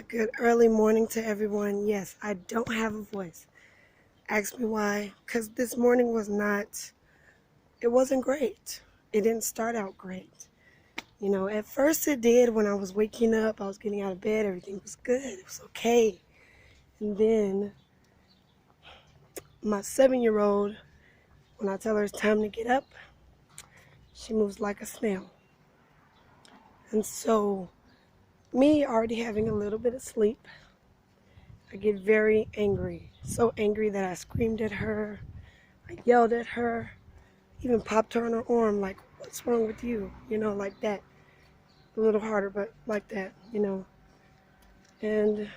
Good early morning to everyone. Yes, I don't have a voice. Ask me why. Because this morning it wasn't great. It didn't start out great. At first it did when I was waking up, I was getting out of bed, everything was good, it was okay. And then my 7-year-old, when I tell her it's time to get up, she moves like a snail. And so, me already having a little bit of sleep, I get very angry. So angry that I screamed at her, I yelled at her, even popped her on her arm, like, what's wrong with you? Like that. A little harder, but like that. And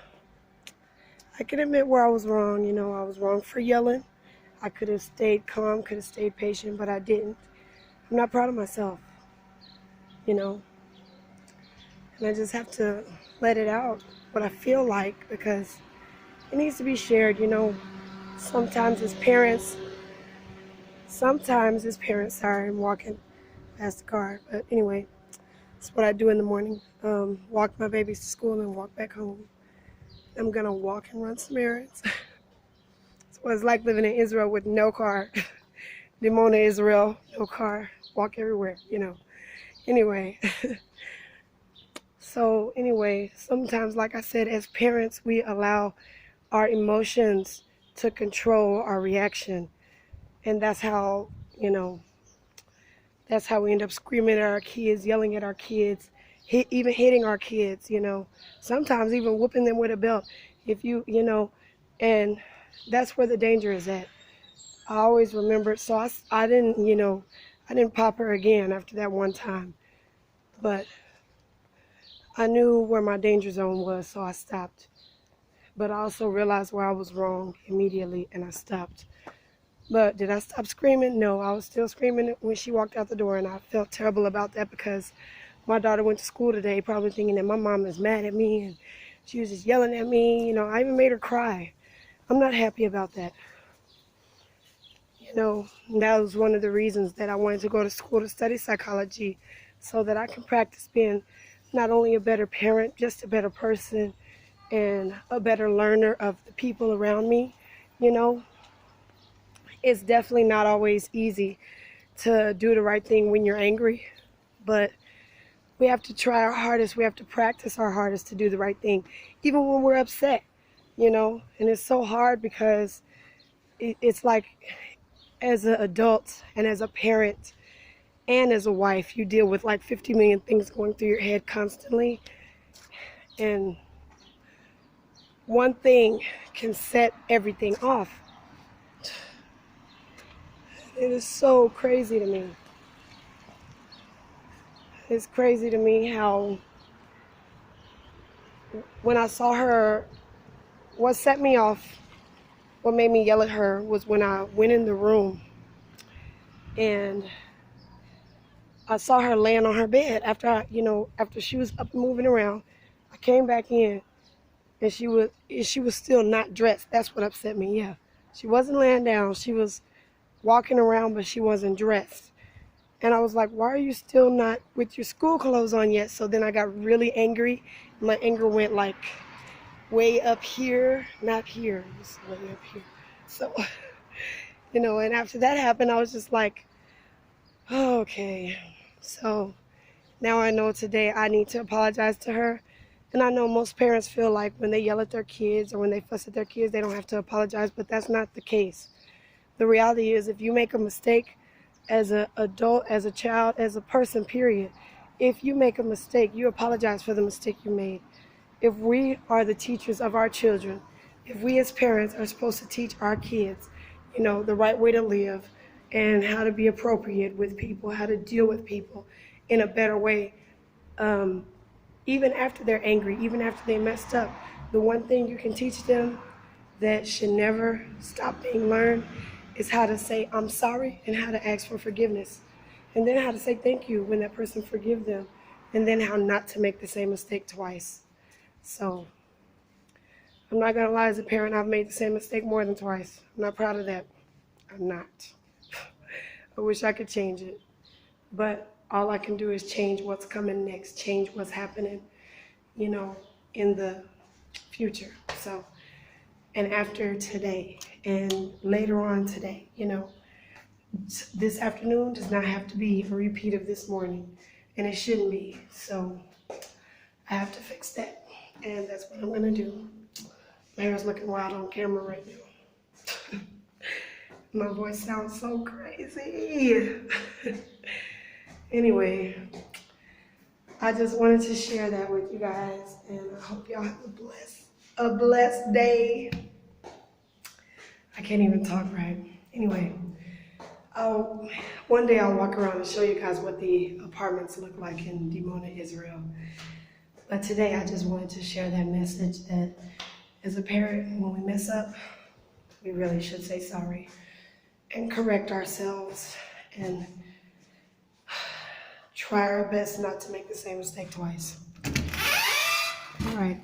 I can admit where I was wrong. I was wrong for yelling. I could have stayed calm, could have stayed patient, but I didn't. I'm not proud of myself, you know, and I just have to let it out, what I feel like, because it needs to be shared. Sometimes as parents, sorry, I'm walking past the car, but anyway, it's what I do in the morning. Walk my babies to school and walk back home. I'm gonna walk and run some errands. It's what it's like living in Israel with no car. Dimona, Israel, no car. Walk everywhere. Anyway, sometimes, like I said, as parents, we allow our emotions to control our reaction. And you know, that's how we end up screaming at our kids, yelling at our kids, even hitting our kids. Sometimes even whooping them with a belt. And that's where the danger is at. I always remember, so I didn't pop her again after that one time, but I knew where my danger zone was, so I stopped. But I also realized where I was wrong immediately, and I stopped. But did I stop screaming? No, I was still screaming when she walked out the door, and I felt terrible about that because my daughter went to school today probably thinking that my mom is mad at me, and she was just yelling at me. I even made her cry. I'm not happy about that. That was one of the reasons that I wanted to go to school to study psychology, so that I can practice being not only a better parent, just a better person and a better learner of the people around me. You know, it's definitely not always easy to do the right thing when you're angry, but we have to try our hardest. We have to practice our hardest to do the right thing, even when we're upset. And it's so hard because it's like, as an adult and as a parent and as a wife, you deal with like 50 million things going through your head constantly. And one thing can set everything off. It is so crazy to me. It's crazy to me how when I saw her, what set me off, what made me yell at her was when I went in the room and I saw her laying on her bed after she was up and moving around. I came back in and she was still not dressed. That's what upset me. Yeah, she wasn't laying down. She was walking around, but she wasn't dressed. And I was like, why are you still not with your school clothes on yet? So then I got really angry. My anger went like way up here, not here, it was way up here. So, and after that happened, I was just like, oh, okay. So now I know today I need to apologize to her. And I know most parents feel like when they yell at their kids or when they fuss at their kids, they don't have to apologize, but that's not the case. The reality is, if you make a mistake as an adult, as a child, as a person, period, if you make a mistake, you apologize for the mistake you made. If we are the teachers of our children, if we as parents are supposed to teach our kids, the right way to live and how to be appropriate with people, how to deal with people in a better way, even after they're angry, even after they messed up, the one thing you can teach them that should never stop being learned is how to say I'm sorry and how to ask for forgiveness. And then how to say thank you when that person forgives them. And then how not to make the same mistake twice. So I'm not gonna lie, as a parent, I've made the same mistake more than twice. I'm not proud of that. I'm not. I wish I could change it. But all I can do is change what's coming next, change what's happening. You know, in the future. So, and after today and later on today, this afternoon does not have to be a repeat of this morning, and it shouldn't be. So I have to fix that, and that's what I'm gonna do. My hair is looking wild on camera right now. My voice sounds so crazy. Anyway, I just wanted to share that with you guys, and I hope y'all have a blessed day. I can't even talk right. Anyway, one day I'll walk around and show you guys what the apartments look like in Dimona, Israel. But today I just wanted to share that message that as a parent, when we mess up, we really should say sorry and correct ourselves and try our best not to make the same mistake twice. All right.